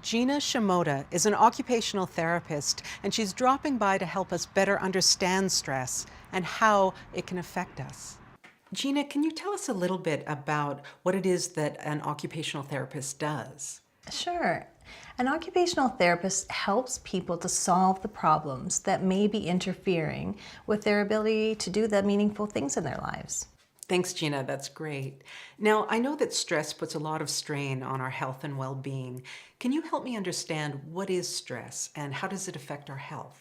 Gina Shimoda is an occupational therapist, and she's dropping by to help us better understand stress and how it can affect us. Gina, can you tell us a little bit about what it is that an occupational therapist does? Sure. An occupational therapist helps people to solve the problems that may be interfering with their ability to do the meaningful things in their lives. Thanks, Gina. That's great. Now, I know that stress puts a lot of strain on our health and well-being. Can you help me understand what is stress and how does it affect our health?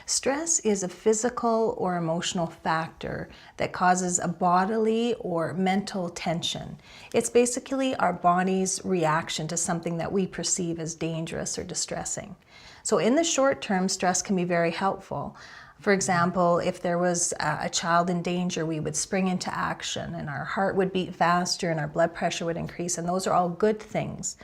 Stress is a physical or emotional factor that causes a bodily or mental tension. It's basically our body's reaction to something that we perceive as dangerous or distressing. So in the short term, stress can be very helpful. For example, if there was a child in danger, we would spring into action and our heart would beat faster and our blood pressure would increase, and those are all good things.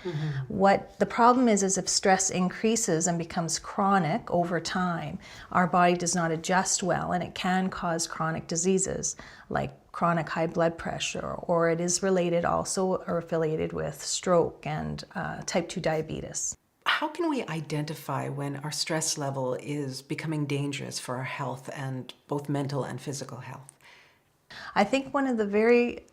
What the problem is if stress increases and becomes chronic over time, our body does not adjust well and it can cause chronic diseases like chronic high blood pressure, or it is related also or affiliated with stroke and type 2 diabetes. How can we identify when our stress level is becoming dangerous for our health and both mental and physical health? I think one of the very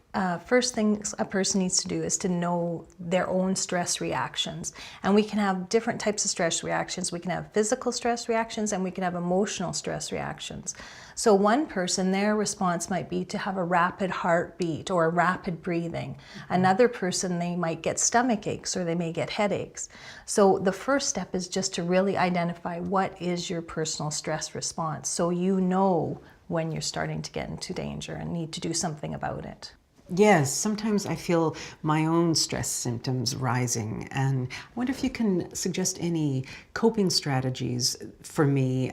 first things a person needs to do is to know their own stress reactions. And we can have different types of stress reactions. We can have physical stress reactions and we can have emotional stress reactions. So one person, their response might be to have a rapid heartbeat or rapid breathing. Another person, they might get stomach aches or they may get headaches. So the first step is just to really identify what is your personal stress response, so you know when you're starting to get into danger and need to do something about it. Yes, sometimes I feel my own stress symptoms rising, and I wonder if you can suggest any coping strategies for me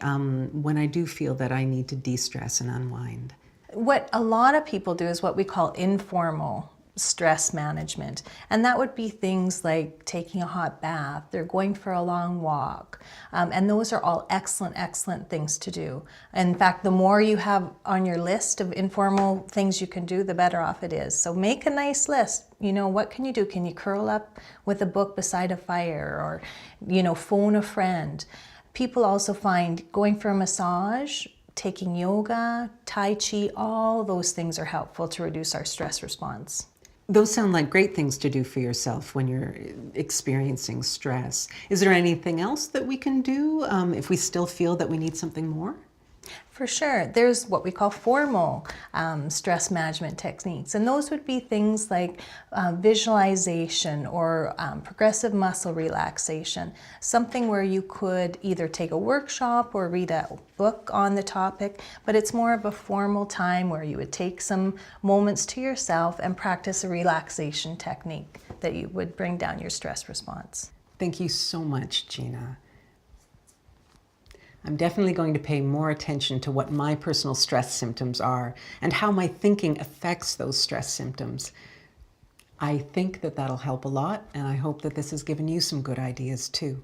when I do feel that I need to de-stress and unwind. What a lot of people do is what we call informal stress management. And that would be things like taking a hot bath, they're going for a long walk. And those are all excellent, excellent things to do. In fact, the more you have on your list of informal things you can do, the better off it is. So make a nice list. You know, what can you do? Can you curl up with a book beside a fire, or, you know, phone a friend? People also find going for a massage, taking yoga, Tai Chi, all those things are helpful to reduce our stress response. Those sound like great things to do for yourself when you're experiencing stress. Is there anything else that we can do if we still feel that we need something more? For sure. There's what we call formal stress management techniques, and those would be things like visualization or progressive muscle relaxation, something where you could either take a workshop or read a book on the topic, but it's more of a formal time where you would take some moments to yourself and practice a relaxation technique that you would bring down your stress response. Thank you so much, Gina. I'm definitely going to pay more attention to what my personal stress symptoms are and how my thinking affects those stress symptoms. I think that that'll help a lot, and I hope that this has given you some good ideas too.